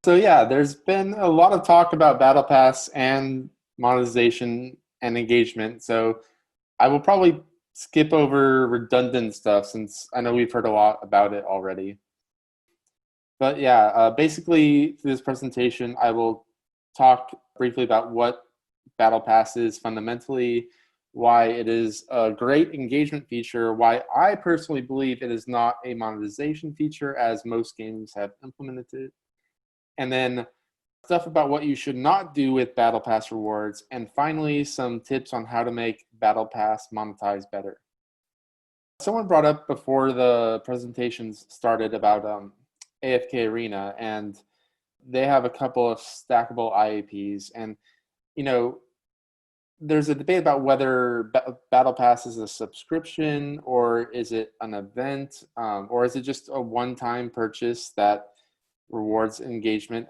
So yeah, there's been a lot of talk about Battle Pass and monetization and engagement. So I will probably skip over redundant stuff since I know we've heard a lot about it already. But yeah, basically through this presentation, I will talk briefly about what Battle Pass is fundamentally, why it is a great engagement feature, why I personally believe it is not a monetization feature as most games have implemented it, and then stuff about what you should not do with Battle Pass rewards, and finally, some tips on how to make Battle Pass monetize better. Someone brought up before the presentations started about AFK Arena, and they have a couple of stackable IAPs, and you know, there's a debate about whether Battle Pass is a subscription or is it an event, or is it just a one-time purchase that rewards engagement.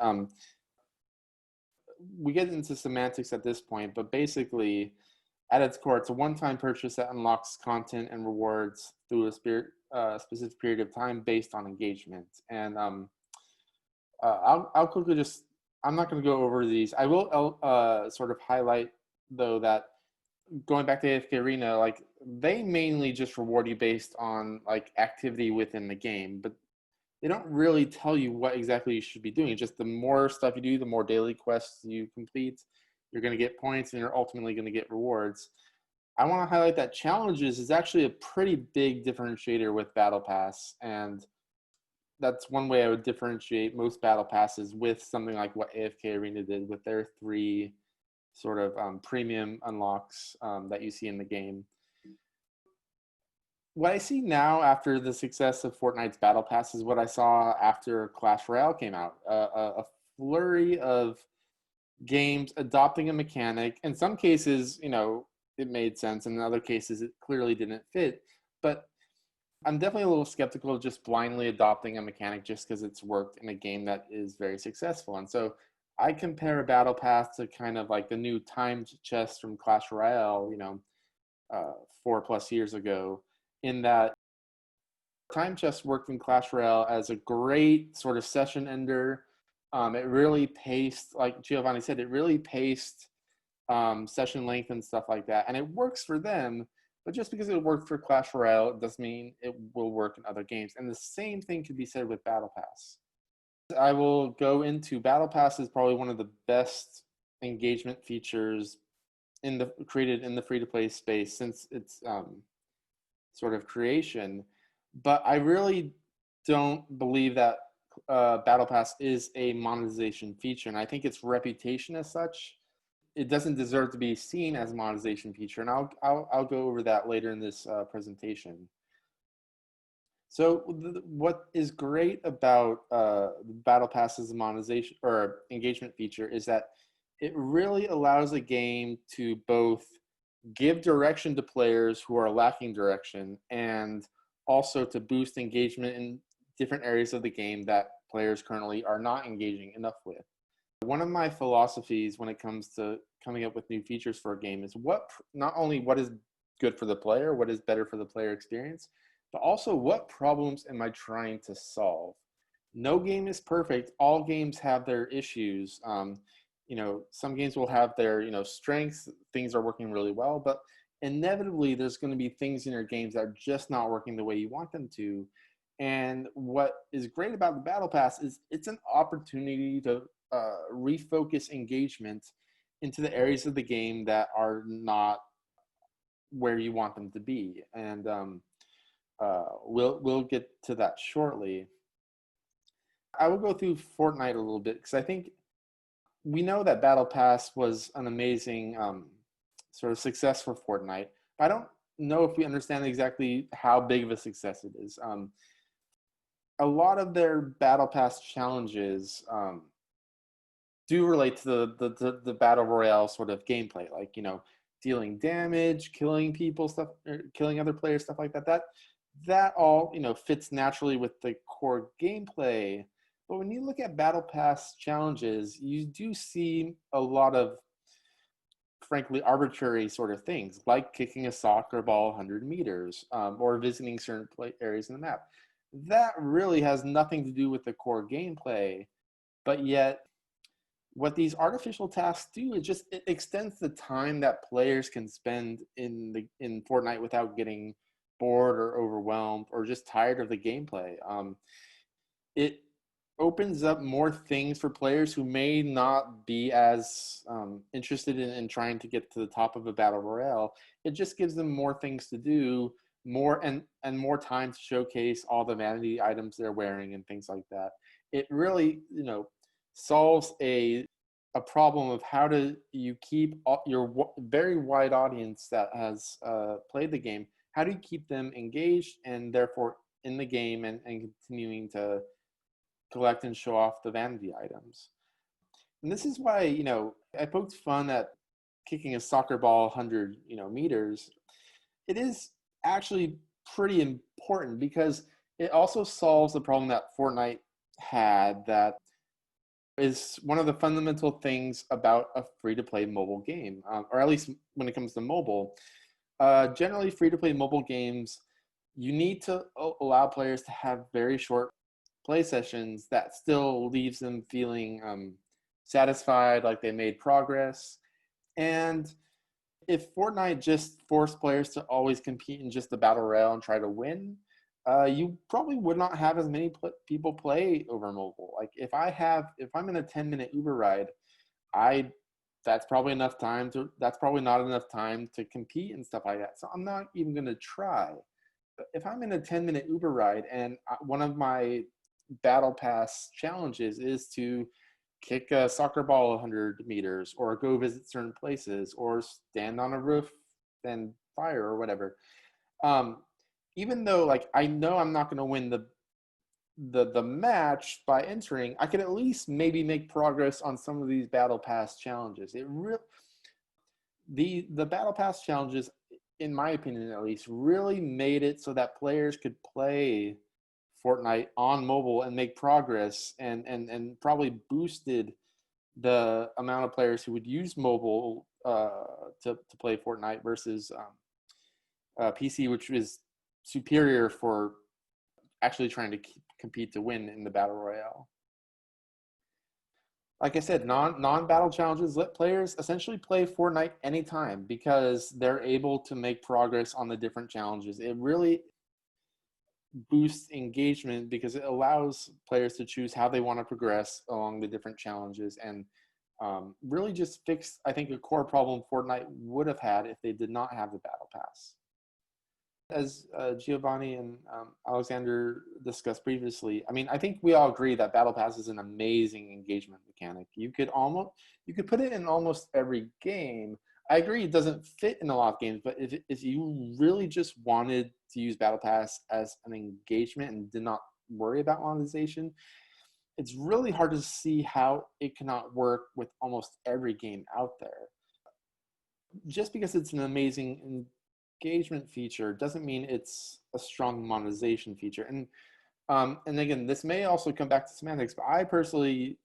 We get into semantics at this point, but basically, at its core, it's a one-time purchase that unlocks content and rewards through a specific period of time based on engagement. And I'll quickly just, I'm not going to go over these. I will sort of highlight, though, that going back to AFK Arena, like they mainly just reward you based on like activity within the game, but they don't really tell you what exactly you should be doing. It's just the more stuff you do, the more daily quests you complete, you're going to get points and you're ultimately going to get rewards. I want to highlight that challenges is actually a pretty big differentiator with Battle Pass. And that's one way I would differentiate most Battle Passes with something like what AFK Arena did with their three sort of premium unlocks that you see in the game. What I see now after the success of Fortnite's Battle Pass is what I saw after Clash Royale came out. A flurry of games adopting a mechanic. In some cases, it made sense. In other cases, it clearly didn't fit. But I'm definitely a little skeptical of just blindly adopting a mechanic just because it's worked in a game that is very successful. And so I compare a Battle Pass to kind of like the new timed chess from Clash Royale, 4+ years ago, in that time chess worked in Clash Royale as a great sort of session ender. It really paced, like Giovanni said, it really paced session length and stuff like that. And it works for them, but just because it worked for Clash Royale, it doesn't mean it will work in other games. And the same thing could be said with Battle Pass. I will go into Battle Pass is probably one of the best engagement features created in the free-to-play space since its sort of creation. But I really don't believe that Battle Pass is a monetization feature, and I think its reputation as such, it doesn't deserve to be seen as a monetization feature, and I'll go over that later in this presentation. So what is great about Battle Pass's monetization or engagement feature is that it really allows a game to both give direction to players who are lacking direction and also to boost engagement in different areas of the game that players currently are not engaging enough with. One of my philosophies when it comes to coming up with new features for a game is not only what is good for the player, what is better for the player experience, but also what problems am I trying to solve? No game is perfect. All games have their issues. Some games will have their, strengths, things are working really well, but inevitably there's going to be things in your games that are just not working the way you want them to. And what is great about the Battle Pass is it's an opportunity to refocus engagement into the areas of the game that are not where you want them to be. And we'll get to that shortly. I will go through Fortnite a little bit because I think we know that Battle Pass was an amazing sort of success for Fortnite. But I don't know if we understand exactly how big of a success it is. A lot of their Battle Pass challenges do relate to the Battle Royale sort of gameplay, like, dealing damage, killing people, killing other players, stuff like that. That all, fits naturally with the core gameplay. But when you look at Battle Pass challenges, you do see a lot of, frankly, arbitrary sort of things, like kicking a soccer ball 100 meters or visiting certain areas in the map. That really has nothing to do with the core gameplay. but yet what these artificial tasks do is just it extends the time that players can spend in Fortnite without getting bored or overwhelmed or just tired of the gameplay. It opens up more things for players who may not be as interested in trying to get to the top of a battle royale. It just gives them more things to do, more and more time to showcase all the vanity items they're wearing and things like that. It really, solves a problem of how do you keep your very wide audience that has played the game, how do you keep them engaged and therefore in the game and continuing to collect and show off the vanity items. And this is why, I poked fun at kicking a soccer ball 100, meters. It is actually pretty important because it also solves the problem that Fortnite had that is one of the fundamental things about a free-to-play mobile game, or at least when it comes to mobile. Generally, free-to-play mobile games, you need to allow players to have very short play sessions that still leaves them feeling satisfied, like they made progress. And if Fortnite just forced players to always compete in just the battle royale and try to win, you probably would not have as many people play over mobile. Like if I'm in a 10-minute Uber ride, that's probably not enough time to compete and stuff like that. So I'm not even going to try. But if I'm in a 10-minute Uber ride and one of my battle pass challenges is to kick a soccer ball 100 meters or go visit certain places or stand on a roof and fire or whatever, even though like I know I'm not going to win the match by entering, I could at least maybe make progress on some of these battle pass challenges. The battle pass challenges, in my opinion at least, really made it so that players could play Fortnite on mobile and make progress and probably boosted the amount of players who would use mobile to play Fortnite versus PC, which is superior for actually trying to compete to win in the battle royale. Like I said, non-battle challenges let players essentially play Fortnite anytime because they're able to make progress on the different challenges. It really boosts engagement because it allows players to choose how they want to progress along the different challenges and really just fix, I think, a core problem Fortnite would have had if they did not have the Battle Pass. As Giovanni and Alexander discussed previously, I mean, I think we all agree that Battle Pass is an amazing engagement mechanic. You could put it in almost every game. I agree it doesn't fit in a lot of games, but if you really just wanted to use Battle Pass as an engagement and did not worry about monetization, it's really hard to see how it cannot work with almost every game out there. Just because it's an amazing engagement feature doesn't mean it's a strong monetization feature. And again, this may also come back to semantics, but I personally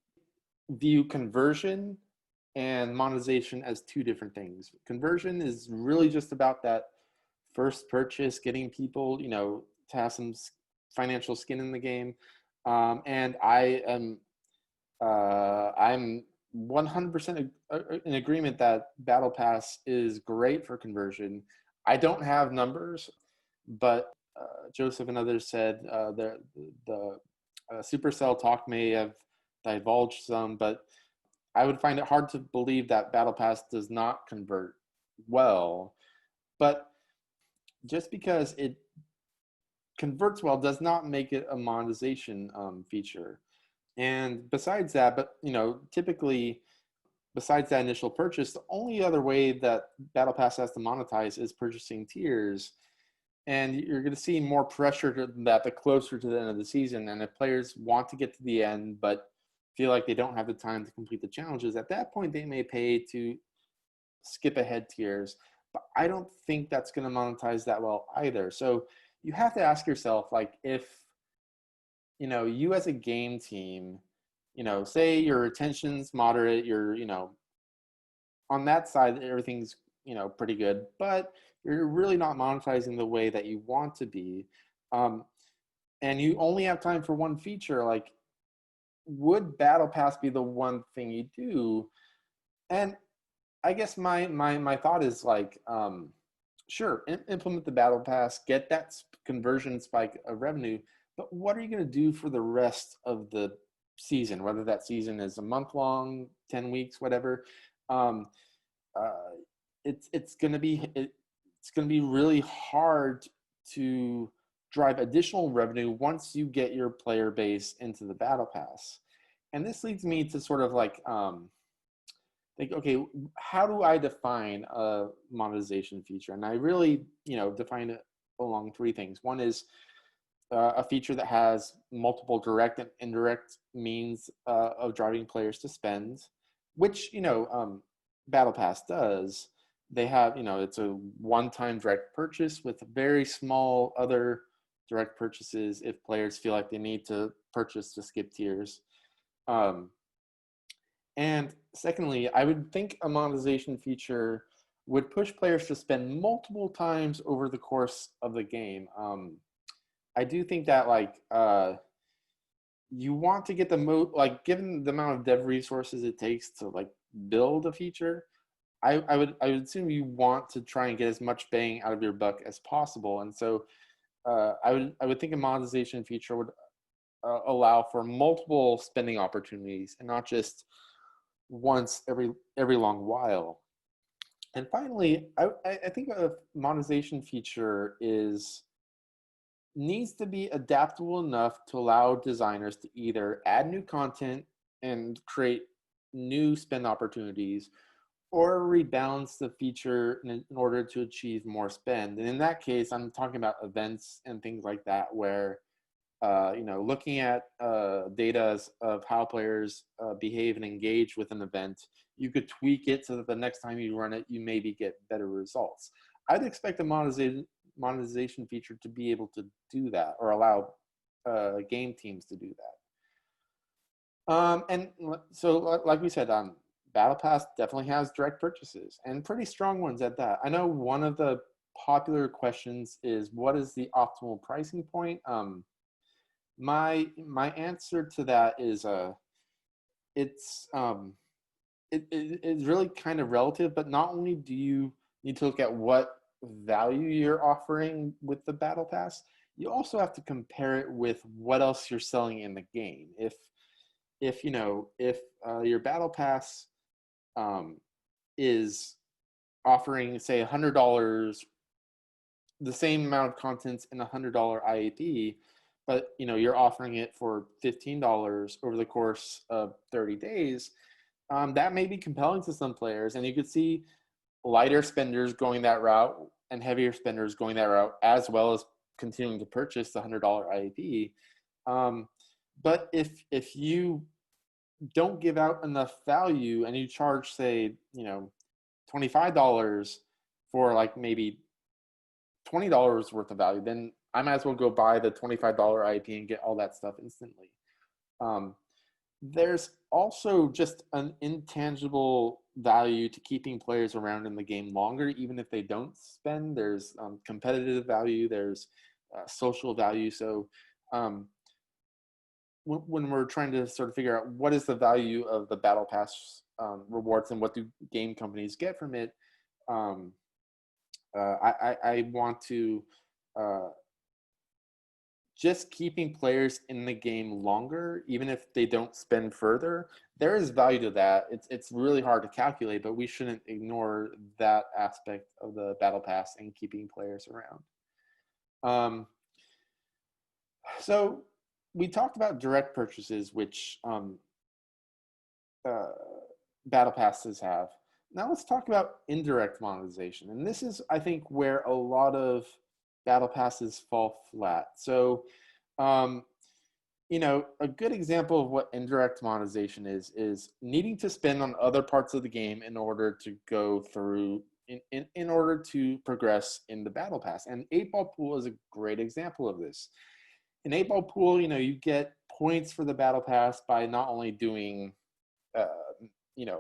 view conversion and monetization as two different things. Conversion is really just about that first purchase, getting people, to have some financial skin in the game. And I'm 100% in agreement that Battle Pass is great for conversion. I don't have numbers, but Joseph and others said the Supercell talk may have divulged some, but I would find it hard to believe that Battle Pass does not convert well. But just because it converts well does not make it a monetization feature. And besides that, typically, besides that initial purchase, the only other way that Battle Pass has to monetize is purchasing tiers. And you're going to see more pressure to that the closer to the end of the season. And if players want to get to the end, but feel like they don't have the time to complete the challenges, at that point, they may pay to skip ahead tiers. But I don't think that's going to monetize that well either. So you have to ask yourself, like, if, you as a game team, say your retention's moderate, you're, on that side, everything's, pretty good, but you're really not monetizing the way that you want to be. And you only have time for one feature. Like, would Battle Pass be the one thing you do? And I guess my thought is like, sure, implement the Battle Pass, get that conversion spike of revenue, but what are you going to do for the rest of the season? Whether that season is a month long, 10 weeks, whatever. Um, uh, it's going to be it's going to be really hard to drive additional revenue once you get your player base into the Battle Pass. And this leads me to sort of like, okay, how do I define a monetization feature? And I really, define it along three things. One is a feature that has multiple direct and indirect means of driving players to spend, which, Battle Pass does. They have, it's a one-time direct purchase with very small other direct purchases if players feel like they need to purchase to skip tiers. And secondly, I would think a monetization feature would push players to spend multiple times over the course of the game. I do think that you want to get the most, given the amount of dev resources it takes to build a feature, I would assume you want to try and get as much bang out of your buck as possible. And so I would think a monetization feature would allow for multiple spending opportunities and not just once every long while. And finally, I think a monetization feature needs to be adaptable enough to allow designers to either add new content and create new spend opportunities, or rebalance the feature in order to achieve more spend. And in that case, I'm talking about events and things like that, where looking at data of how players behave and engage with an event, you could tweak it so that the next time you run it, you maybe get better results. I'd expect a monetization feature to be able to do that, or allow game teams to do that. And so, like we said, Battle Pass definitely has direct purchases, and pretty strong ones at that. I know one of the popular questions is, what is the optimal pricing point? My answer to that is it's really kind of relative, but not only do you need to look at what value you're offering with the Battle Pass, you also have to compare it with what else you're selling in the game. If your Battle Pass is offering, say, $100, the same amount of contents in $100 IAP, but you're offering it for $15 over the course of 30 days, that may be compelling to some players, and you could see lighter spenders going that route and heavier spenders going that route, as well as continuing to purchase the $100 IAP. But if you don't give out enough value and you charge, say, $25 for maybe $20 worth of value, then I might as well go buy the $25 IAP and get all that stuff instantly. There's also just an intangible value to keeping players around in the game longer, even if they don't spend. There's competitive value, there's social value. So when we're trying to sort of figure out what is the value of the Battle Pass rewards and what do game companies get from it, I want to just keeping players in the game longer, even if they don't spend further. There is value to that. It's really hard to calculate, but we shouldn't ignore that aspect of the Battle Pass and keeping players around. So we talked about direct purchases, which Battle Passes have. Now let's talk about indirect monetization. And this is, I think, where a lot of Battle Passes fall flat. So, a good example of what indirect monetization is needing to spend on other parts of the game in order to go through, in order to progress in the Battle Pass. And 8-Ball Pool is a great example of this. In 8-Ball Pool, you get points for the Battle Pass by not only doing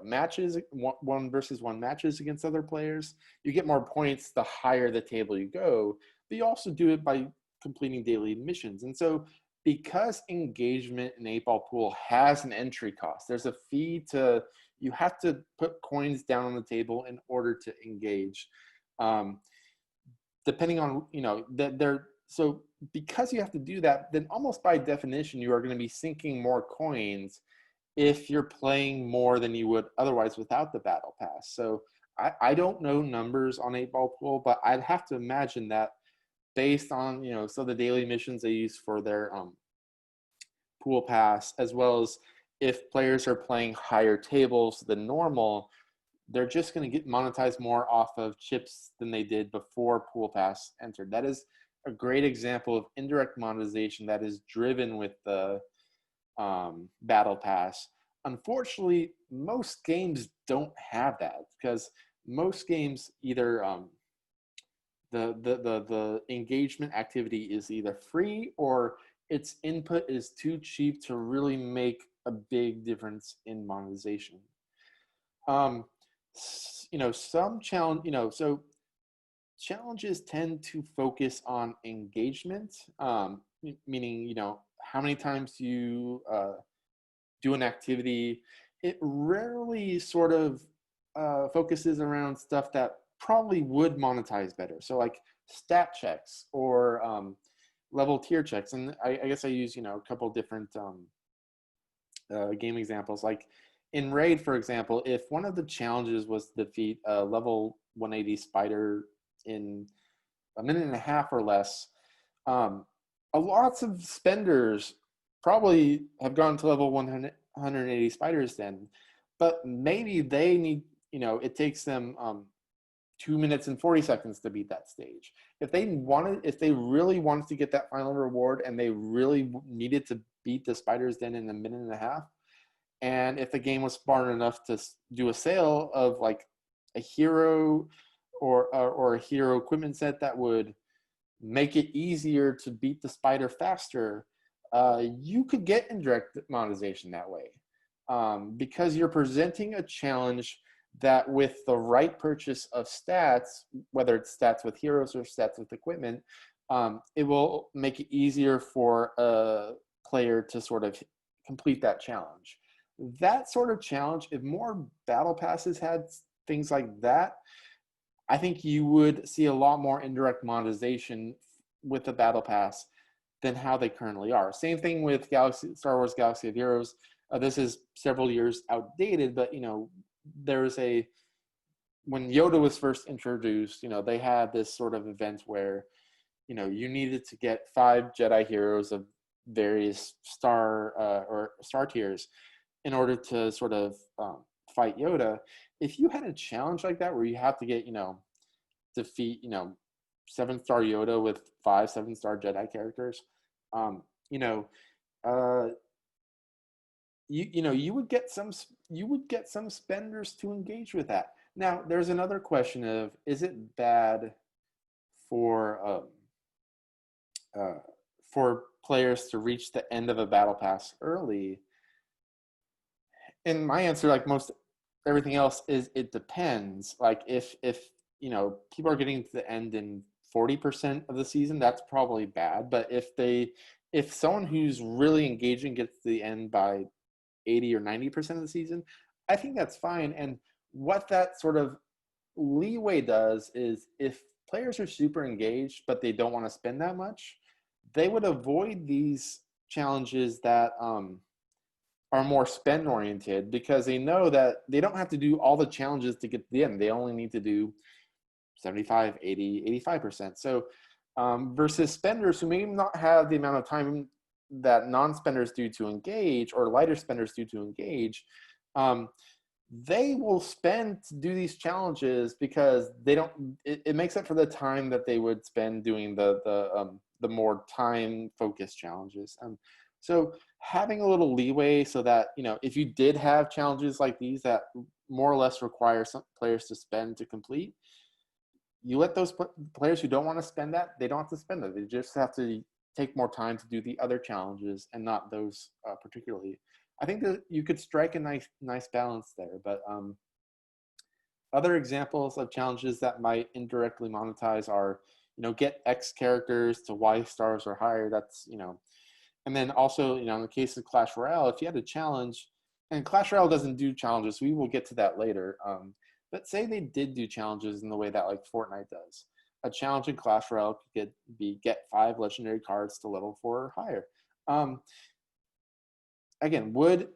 matches, 1-versus-1 matches against other players. You get more points the higher the table you go, but you also do it by completing daily missions. And so because engagement in 8-ball pool has an entry cost. There's a fee you have to put coins down on the table in order to engage. Depending on, so because you have to do that, then almost by definition, you are going to be sinking more coins if you're playing more than you would otherwise without the battle pass. So I don't know numbers on 8-ball pool, but I'd have to imagine that based on, so the daily missions they use for their pool pass, as well as if players are playing higher tables than normal, they're just going to get monetized more off of chips than they did before pool pass entered. That is a great example of indirect monetization that is driven with the battle pass. Unfortunately, most games don't have that, because most games either the engagement activity is either free or its input is too cheap to really make a big difference in monetization. Some challenge, so challenges tend to focus on engagement, meaning, how many times you do an activity. It rarely sort of focuses around stuff that probably would monetize better. So like stat checks or level tier checks. And I guess I use, a couple different game examples. Like in Raid, for example, if one of the challenges was to defeat a level 180 spider in a minute and a half or less, lots of spenders probably have gone to level 180 spiders then, but maybe they need, it takes them 2 minutes and 40 seconds to beat that stage. If they really wanted to get that final reward and they really needed to beat the spider's den in a minute and a half, and if the game was smart enough to do a sale of like a hero or a hero equipment set that would make it easier to beat the spider faster, you could get indirect monetization that way, because you're presenting a challenge that with the right purchase of stats, whether it's stats with heroes or stats with equipment, it will make it easier for a player to sort of complete that challenge. That sort of challenge, if more battle passes had things like that, I think you would see a lot more indirect monetization with the battle pass than how they currently are. Same thing with Star Wars Galaxy of Heroes. This is several years outdated, but when Yoda was first introduced, they had this sort of event where, you needed to get 5 Jedi heroes of various star tiers in order to sort of fight Yoda. If you had a challenge like that where you have to get, defeat, 7-star Yoda with 5 7-star Jedi characters, you would get some spenders to engage with that. Now, there's another question of, is it bad for players to reach the end of a battle pass early? And my answer, like most everything else, is it depends. Like if people are getting to the end in 40% of the season, that's probably bad. But if someone who's really engaging gets to the end by 80 or 90% of the season, I think that's fine. And what that sort of leeway does is, if players are super engaged but they don't want to spend that much, they would avoid these challenges that are more spend oriented, because they know that they don't have to do all the challenges to get to the end. They only need to do 75, 80, 85%. So versus spenders who may not have the amount of time that non-spenders do to engage, or lighter spenders do to engage, they will spend to do these challenges because it makes up for the time that they would spend doing the more time focused challenges. So having a little leeway so that, if you did have challenges like these that more or less require some players to spend to complete, you let those players who don't want to spend that, they don't have to spend it. They just have to take more time to do the other challenges and not those particularly. I think that you could strike a nice balance there. But other examples of challenges that might indirectly monetize are, get X characters to Y stars or higher. That's, And then also, in the case of Clash Royale, if you had a challenge, and Clash Royale doesn't do challenges, we will get to that later. But say they did do challenges in the way that like Fortnite does. A challenge in Clash Royale could get 5 legendary cards to level 4 or higher. Again, would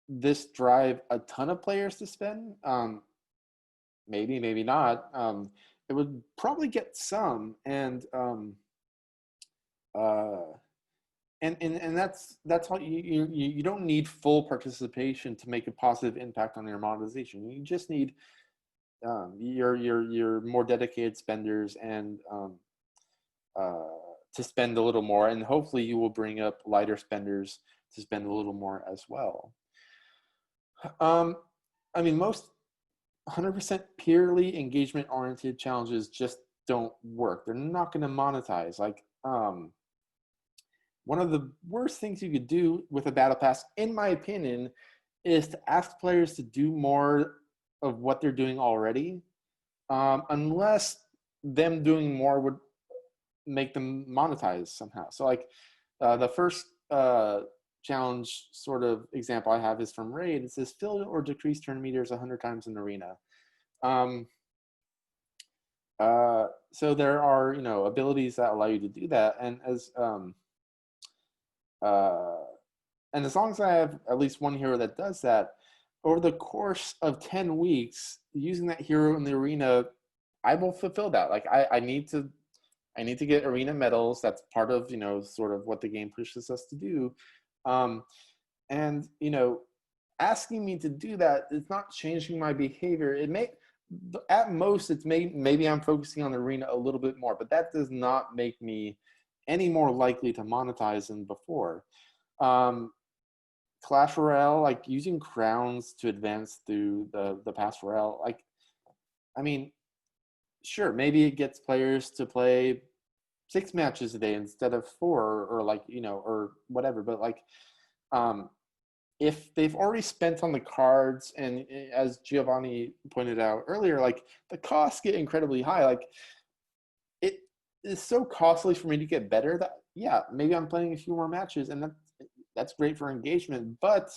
this drive a ton of players to spend? Maybe, maybe not. It would probably get some, and that's how you don't need full participation to make a positive impact on your monetization. You just need your more dedicated spenders and to spend a little more, and hopefully you will bring up lighter spenders to spend a little more as well. I mean, most 100% purely engagement-oriented challenges just don't work. They're not going to monetize. Like, one of the worst things you could do with a battle pass, in my opinion, is to ask players to do more of what they're doing already, unless them doing more would make them monetize somehow. So like the first challenge sort of example I have is from Raid. It says fill or decrease turn meters 100 times in arena. So there are abilities that allow you to do that, and as long as I have at least one hero that does that, over the course of 10 weeks, using that hero in the arena, I will fulfill that. Like I need to get arena medals. That's part of sort of what the game pushes us to do. And asking me to do that is not changing my behavior. It may, at most, it's maybe I'm focusing on the arena a little bit more, but that does not make me any more likely to monetize than before. Clash Royale, like using crowns to advance through the pass Royale, like, I mean, sure, maybe it gets players to play 6 matches a day instead of 4, or like, or whatever. But like, if they've already spent on the cards, and as Giovanni pointed out earlier, like the costs get incredibly high. Like it is so costly for me to get better that, yeah, maybe I'm playing a few more matches, and that's great for engagement, but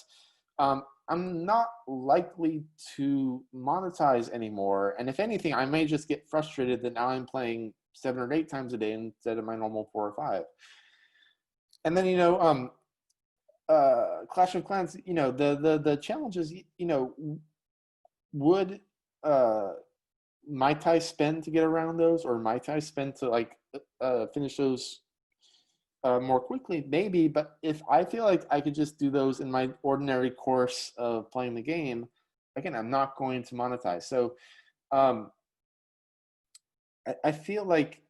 I'm not likely to monetize anymore. And if anything, I may just get frustrated that now I'm playing 7 or 8 times a day instead of my normal 4 or 5. And then Clash of Clans, the challenges, would Mai Tai spend to get around those, or Mai Tai spend to like finish those more quickly? Maybe. But if I feel like I could just do those in my ordinary course of playing the game, again, I'm not going to monetize. So I feel like,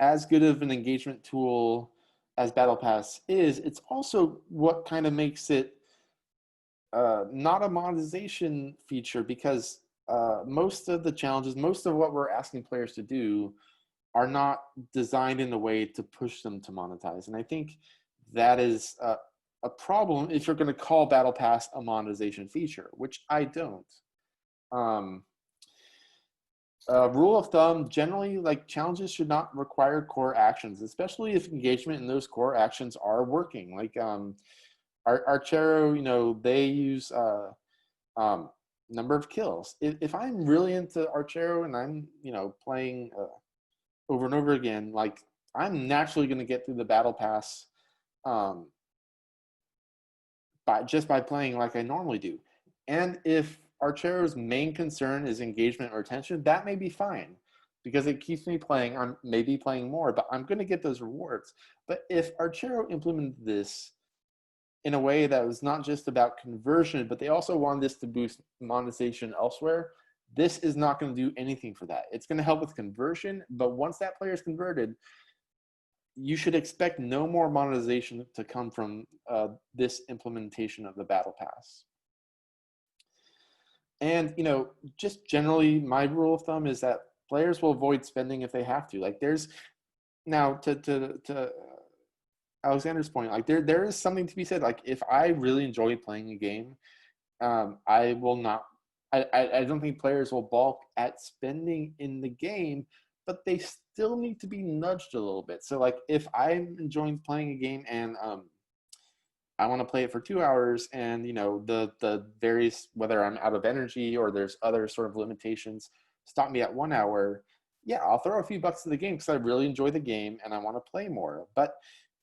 as good of an engagement tool as Battle Pass is, it's also what kind of makes it not a monetization feature, because most of the challenges, most of what we're asking players to do, are not designed in a way to push them to monetize. And I think that is a problem if you're going to call Battle Pass a monetization feature, which I don't. Rule of thumb, generally, like, challenges should not require core actions, especially if engagement in those core actions are working. Like Archero, they use number of kills. If I'm really into Archero and I'm playing over and over again, like, I'm naturally going to get through the battle pass by playing like I normally do. And if Archero's main concern is engagement or retention, that may be fine, because it keeps me playing. I'm maybe playing more, but I'm going to get those rewards. But if Archero implemented this in a way that was not just about conversion, but they also wanted this to boost monetization elsewhere, this is not going to do anything for that. It's going to help with conversion, but once that player is converted, you should expect no more monetization to come from this implementation of the Battle Pass. And, just generally, my rule of thumb is that players will avoid spending if they have to. Like, there's, now to Alexander's point, like, there is something to be said. Like, if I really enjoy playing a game, I will not, I don't think players will balk at spending in the game, but they still need to be nudged a little bit. So like if I'm enjoying playing a game and I want to play it for 2 hours, and the various, whether I'm out of energy or there's other sort of limitations, stop me at 1 hour. Yeah, I'll throw a few bucks at the game because I really enjoy the game and I want to play more. But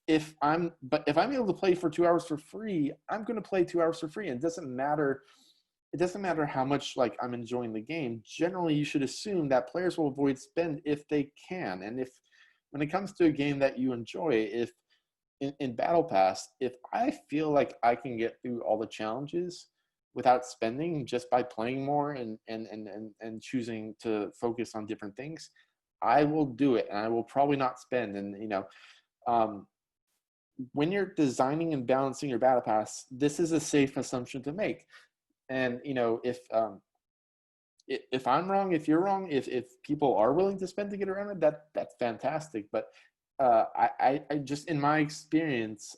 if I'm able to play for 2 hours for free, I'm going to play 2 hours for free. And it doesn't matter how much like I'm enjoying the game. Generally, you should assume that players will avoid spend if they can. And if when it comes to a game that you enjoy, if in Battle Pass, if I feel like I can get through all the challenges without spending just by playing more and choosing to focus on different things, I will do it, and I will probably not spend. And when you're designing and balancing your Battle Pass, this is a safe assumption to make. And if I'm wrong, if you're wrong, if people are willing to spend to get around it, that's fantastic. But I just, in my experience,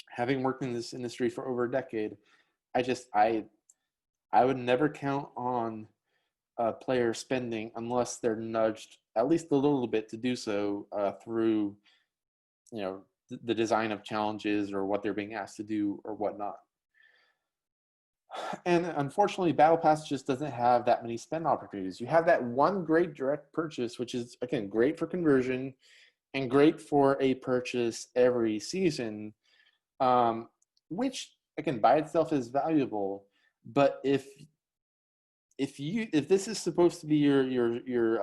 having worked in this industry for over a decade, I would never count on a player spending unless they're nudged at least a little bit to do so through the design of challenges or what they're being asked to do or whatnot. And unfortunately, Battle Pass just doesn't have that many spend opportunities. You have that one great direct purchase, which is, again, great for conversion and great for a purchase every season, which, again, by itself is valuable. But if this is supposed to be your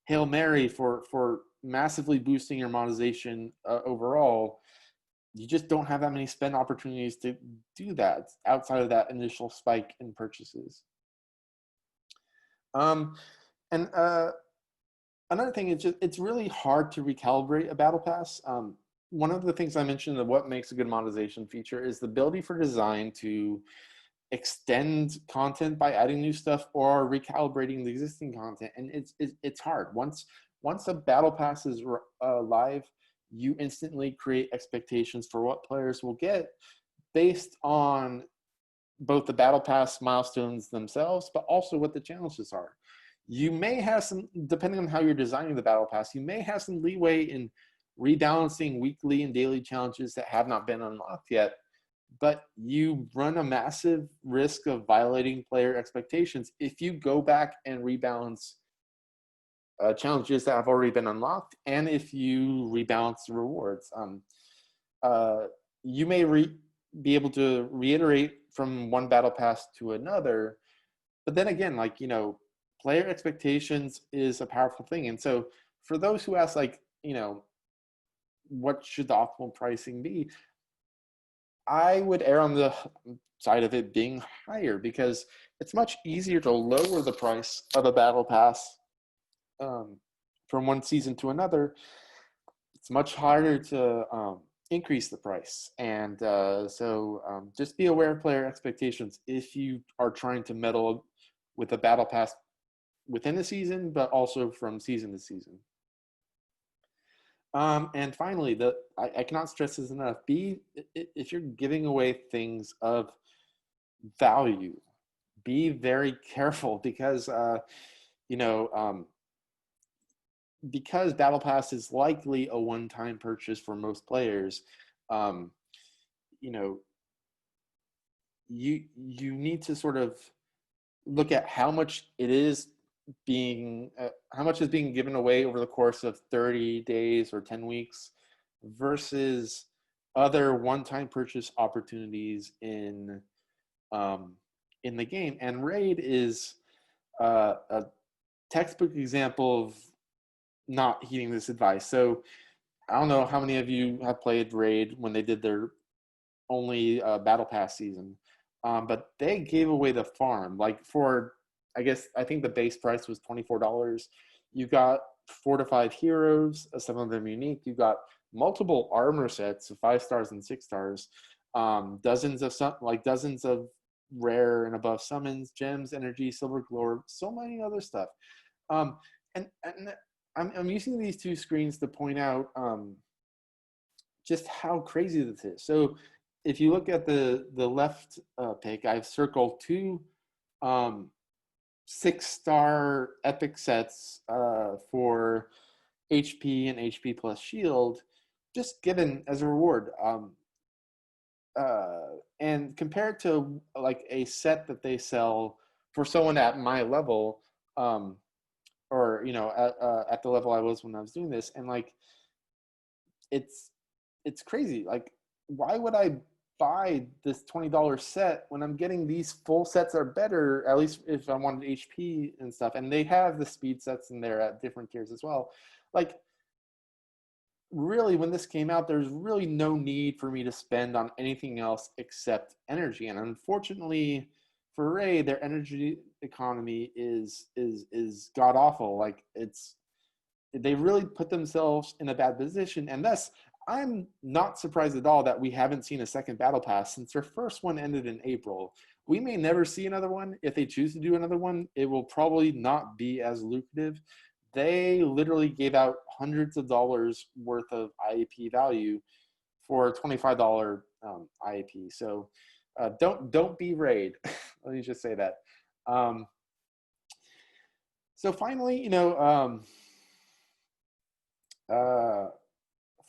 Hail Mary for massively boosting your monetization overall, you just don't have that many spend opportunities to do that outside of that initial spike in purchases. And another thing is it's really hard to recalibrate a Battle Pass. One of the things I mentioned of what makes a good monetization feature is the ability for design to extend content by adding new stuff or recalibrating the existing content. And it's hard. Once a Battle Pass is live, you instantly create expectations for what players will get based on both the Battle Pass milestones themselves, but also what the challenges are. You may have some, depending on how you're designing the Battle Pass, you may have some leeway in rebalancing weekly and daily challenges that have not been unlocked yet, but you run a massive risk of violating player expectations if you go back and rebalance challenges that have already been unlocked, and if you rebalance the rewards. You may be able to reiterate from one Battle Pass to another, but then again, player expectations is a powerful thing. And so for those who ask, what should the optimal pricing be? I would err on the side of it being higher, because it's much easier to lower the price of a Battle Pass from one season to another. It's much harder to increase the price. And so just be aware of player expectations if you are trying to meddle with a Battle Pass within the season, but also from season to season. And finally, I cannot stress this enough, if you're giving away things of value, be very careful, because because Battle Pass is likely a one-time purchase for most players. You need to sort of look at how much is being given away over the course of 30 days or 10 weeks versus other one-time purchase opportunities in the game. And Raid is a textbook example of not heeding this advice. So I don't know how many of you have played Raid when they did their only Battle Pass season, but they gave away the farm. I think the base price was $24. You got 4 to 5 heroes, some of them unique. You got multiple armor sets of 5 stars and 6 stars, dozens of rare and above summons, gems, energy, silver globe, so many other stuff. And I'm using these two screens to point out just how crazy this is. So if you look at the left pick, I've circled two 6-star epic sets for HP and HP plus shield, just given as a reward. And compared to like a set that they sell for someone at my level, or at the level I was when I was doing this, and like it's crazy. Like, why would I buy this $20 set when I'm getting these full sets are better, at least if I wanted HP and stuff, and they have the speed sets in there at different tiers as well. Like, really, when this came out, there's really no need for me to spend on anything else except energy. And unfortunately for Ray, their energy economy is god awful. Like, they really put themselves in a bad position. And thus, I'm not surprised at all that we haven't seen a second battle pass since their first one ended in April. We may never see another one. If they choose to do another one, it will probably not be as lucrative. They literally gave out hundreds of dollars worth of IAP value for a $25 IAP. So don't be Raid. Let me just say that. So finally,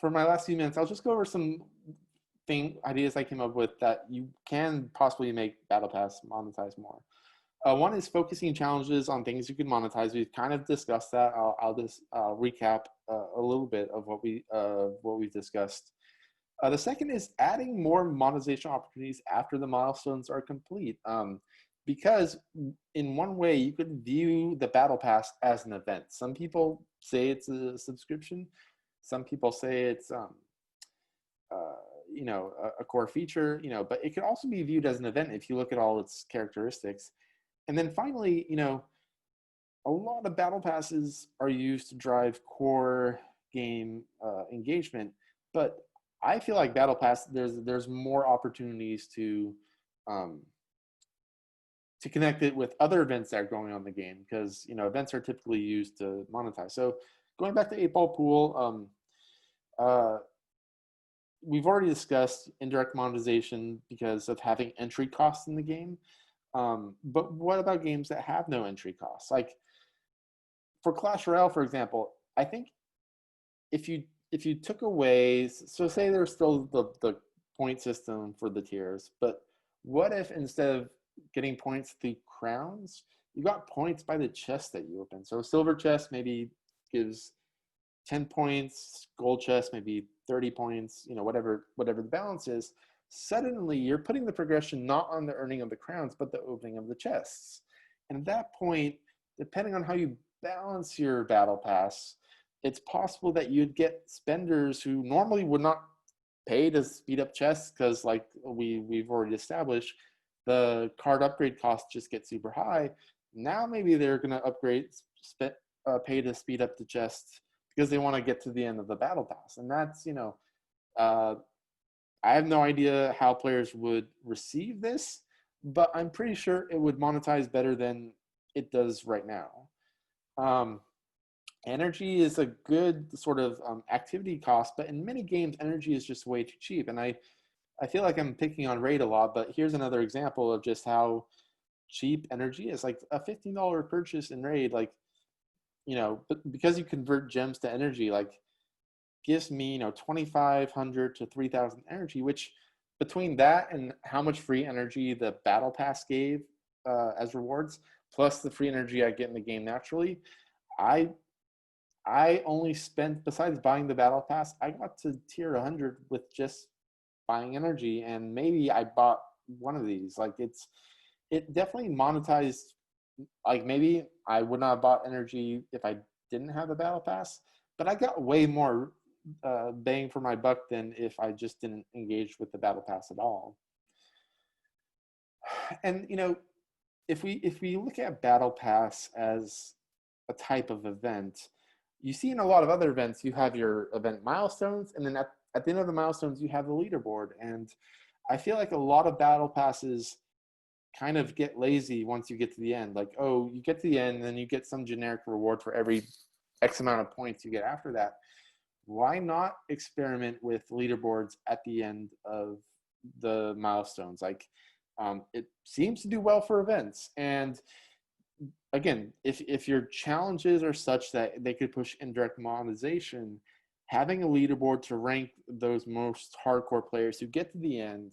for my last few minutes, I'll just go over some ideas I came up with that you can possibly make Battle Pass monetize more. One is focusing challenges on things you can monetize. We've kind of discussed that. I'll just recap a little bit of what we've discussed. The second is adding more monetization opportunities after the milestones are complete. Because in one way, you could view the Battle Pass as an event. Some people say it's a subscription. Some people say it's a core feature. But it could also be viewed as an event if you look at all its characteristics. And then finally, a lot of battle passes are used to drive core game engagement, but I feel like battle pass there's more opportunities to connect it with other events that are going on in the game, because events are typically used to monetize. So going back to 8-Ball Pool, we've already discussed indirect monetization because of having entry costs in the game. But what about games that have no entry costs? Like for Clash Royale, for example, I think if you took away, so say there's still the point system for the tiers, but what if instead of getting points through crowns, you got points by the chest that you open? So a silver chest maybe gives 10 points, gold chest maybe 30 points, whatever the balance is. Suddenly you're putting the progression not on the earning of the crowns, but the opening of the chests. And at that point, depending on how you balance your battle pass, it's possible that you'd get spenders who normally would not pay to speed up chests, because like we've already established, the card upgrade costs just get super high. Now maybe they're going to pay to speed up the chests because they want to get to the end of the battle pass. And that's, I have no idea how players would receive this, but I'm pretty sure it would monetize better than it does right now. Energy is a good sort of activity cost, but in many games, energy is just way too cheap. And I feel like I'm picking on Raid a lot, but here's another example of just how cheap energy is. Like a $15 purchase in Raid, like, because you convert gems to energy, like gives me 2,500 to 3,000 energy, which between that and how much free energy the battle pass gave as rewards, plus the free energy I get in the game naturally, I only spent, besides buying the battle pass, I got to tier 100 with just buying energy, and maybe I bought one of these. Like it definitely monetized. Like maybe I would not have bought energy if I didn't have the battle pass, but I got way more bang for my buck than if I just didn't engage with the battle pass at all. And if we look at battle pass as a type of event, you see in a lot of other events you have your event milestones, and then at the end of the milestones you have the leaderboard. And I feel like a lot of battle passes kind of get lazy once you get to the end. Like, oh, you get to the end and then you get some generic reward for every X amount of points you get after that. Why not experiment with leaderboards at the end of the milestones? Like, it seems to do well for events. And again, if your challenges are such that they could push indirect monetization, having a leaderboard to rank those most hardcore players who get to the end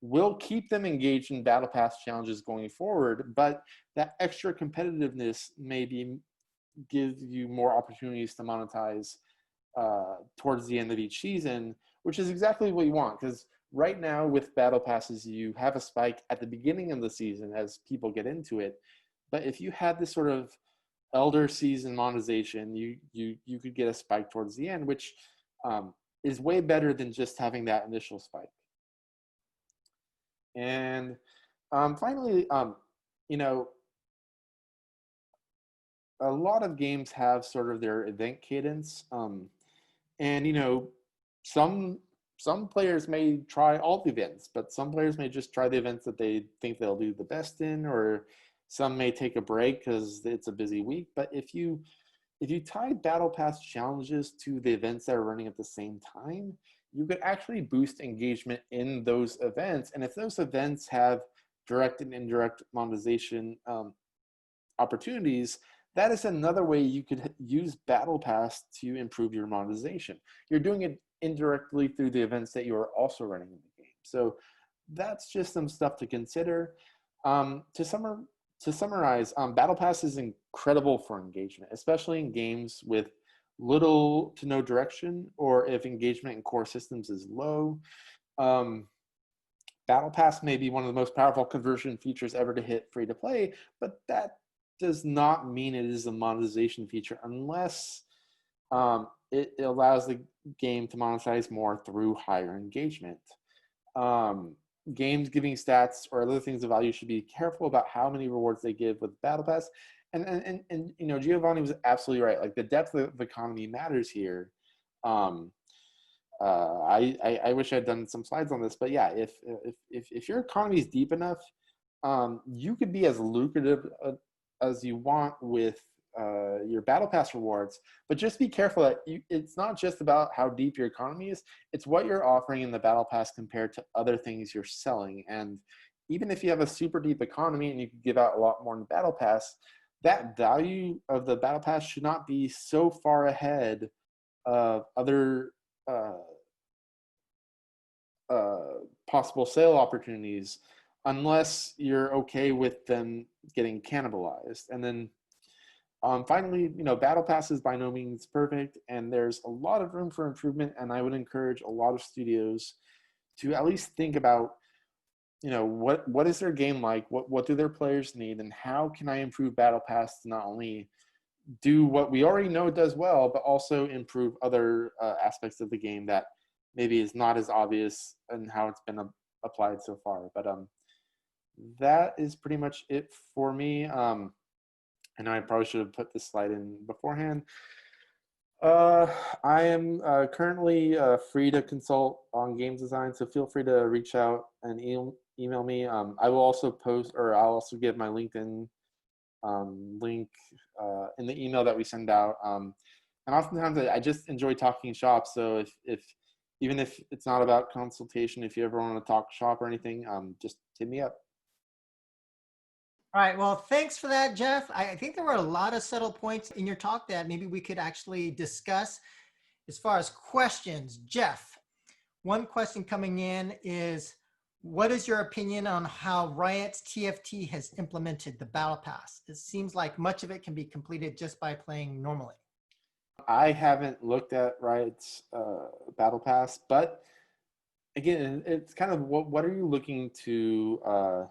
will keep them engaged in battle pass challenges going forward, but that extra competitiveness maybe gives you more opportunities to monetize towards the end of each season, which is exactly what you want. Because right now with battle passes, you have a spike at the beginning of the season as people get into it. But if you had this sort of elder season monetization, you could get a spike towards the end, which is way better than just having that initial spike. And finally, you know, a lot of games have sort of their event cadence, and you know, some players may try all the events, but some players may just try the events that they think they'll do the best in, or some may take a break because it's a busy week. But if you tie battle pass challenges to the events that are running at the same time, you could actually boost engagement in those events. And if those events have direct and indirect monetization opportunities, that is another way you could use battle pass to improve your monetization. You're doing it indirectly through the events that you are also running in the game. So that's just some stuff to consider. To summarize, Battle Pass is incredible for engagement, especially in games with little to no direction, or if engagement in core systems is low. Battle Pass may be one of the most powerful conversion features ever to hit free to play, but that does not mean it is a monetization feature unless it allows the game to monetize more through higher engagement. Games giving stats or other things of value should be careful about how many rewards they give with Battle Pass. And you know, Giovanni was absolutely right. Like, the depth of the economy matters here. I wish I'd done some slides on this, but yeah, if your economy is deep enough, you could be as lucrative as you want with your battle pass rewards, but just be careful that it's not just about how deep your economy is, it's what you're offering in the battle pass compared to other things you're selling. And even if you have a super deep economy and you can give out a lot more in the battle pass, that value of the battle pass should not be so far ahead of other possible sale opportunities, unless you're okay with them getting cannibalized. And then finally, you know, Battle Pass is by no means perfect, and there's a lot of room for improvement. And I would encourage a lot of studios to at least think about, you know, what is their game like, what do their players need, and how can I improve Battle Pass to not only do what we already know it does well, but also improve other aspects of the game that maybe is not as obvious in how it's been applied so far. But that is pretty much it for me. I know I probably should have put this slide in beforehand. I am currently free to consult on games design, so feel free to reach out and email me. I will also post, or I'll also give my LinkedIn link in the email that we send out. And oftentimes I just enjoy talking shop, so if even if it's not about consultation, if you ever want to talk shop or anything, just hit me up. All right, well, thanks for that, Jeff. I think there were a lot of subtle points in your talk that maybe we could actually discuss. As far as questions, Jeff, one question coming in is, what is your opinion on how Riot's TFT has implemented the Battle Pass? It seems like much of it can be completed just by playing normally. I haven't looked at Riot's Battle Pass, but again, it's kind of what are you looking to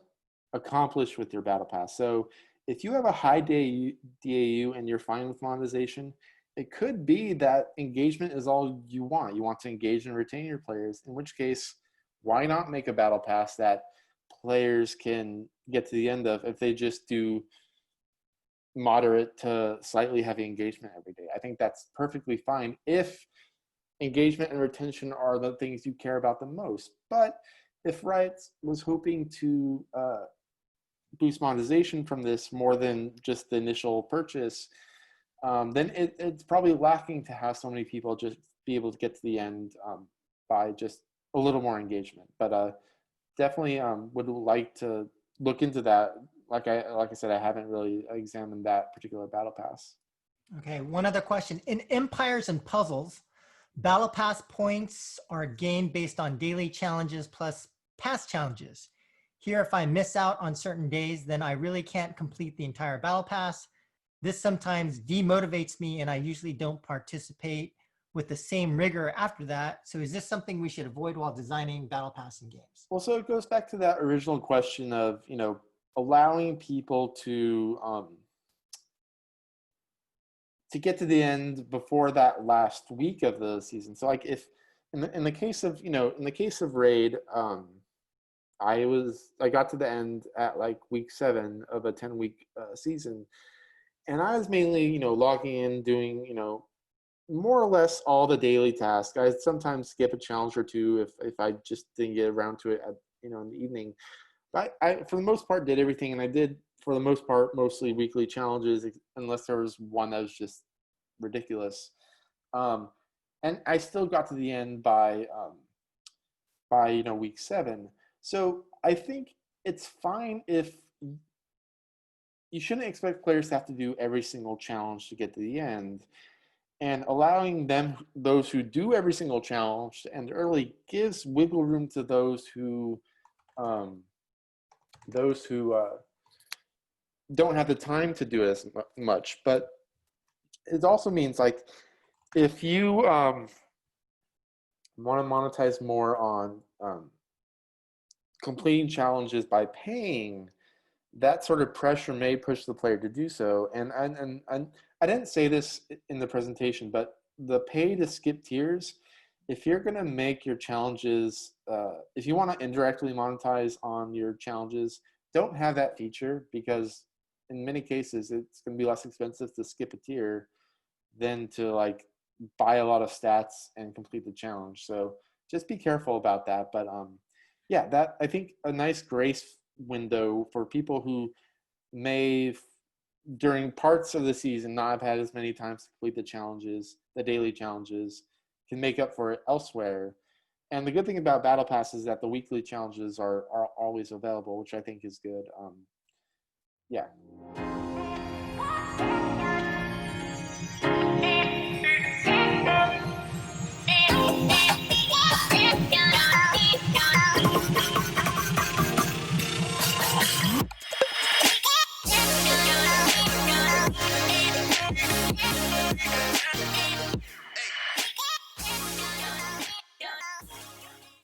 accomplish with your battle pass? So if you have a high DAU and you're fine with monetization, it could be that engagement is all you want. You want to engage and retain your players, in which case, why not make a battle pass that players can get to the end of if they just do moderate to slightly heavy engagement every day? I think that's perfectly fine if engagement and retention are the things you care about the most. But if Riot was hoping to boost monetization from this more than just the initial purchase, then it's probably lacking to have so many people just be able to get to the end by just a little more engagement. But definitely would like to look into that like I said, I haven't really examined that particular battle pass. Okay, one other question. In Empires and Puzzles, battle pass points are gained based on daily challenges plus past challenges. Here, if I miss out on certain days, then I really can't complete the entire battle pass. This sometimes demotivates me, and I usually don't participate with the same rigor after that. So is this something we should avoid while designing battle pass in games? Well, so it goes back to that original question of, allowing people to get to the end before that last week of the season. So like if in the case of, in the case of Raid, I got to the end at like week 7 of a 10-week season, and I was mainly, logging in, doing, more or less all the daily tasks. I sometimes skip a challenge or two if I just didn't get around to it at, in the evening. But I, for the most part, did everything, and I did, for the most part, mostly weekly challenges, unless there was one that was just ridiculous. And I still got to the end by week 7. So I think it's fine if you shouldn't expect players to have to do every single challenge to get to the end. And allowing those who do every single challenge to end early gives wiggle room to those who don't have the time to do it as much. But it also means, like, if you want to monetize more on completing challenges by paying, that sort of pressure may push the player to do so. And I didn't say this in the presentation, but the pay to skip tiers, if you're going to make your challenges, if you want to indirectly monetize on your challenges, don't have that feature, because in many cases it's going to be less expensive to skip a tier than to like buy a lot of stats and complete the challenge. So just be careful about that. But yeah, that, I think, a nice grace window for people who may during parts of the season not have had as many times to complete the challenges, the daily challenges, can make up for it elsewhere. And the good thing about Battle Pass is that the weekly challenges are always available, which I think is good. Yeah.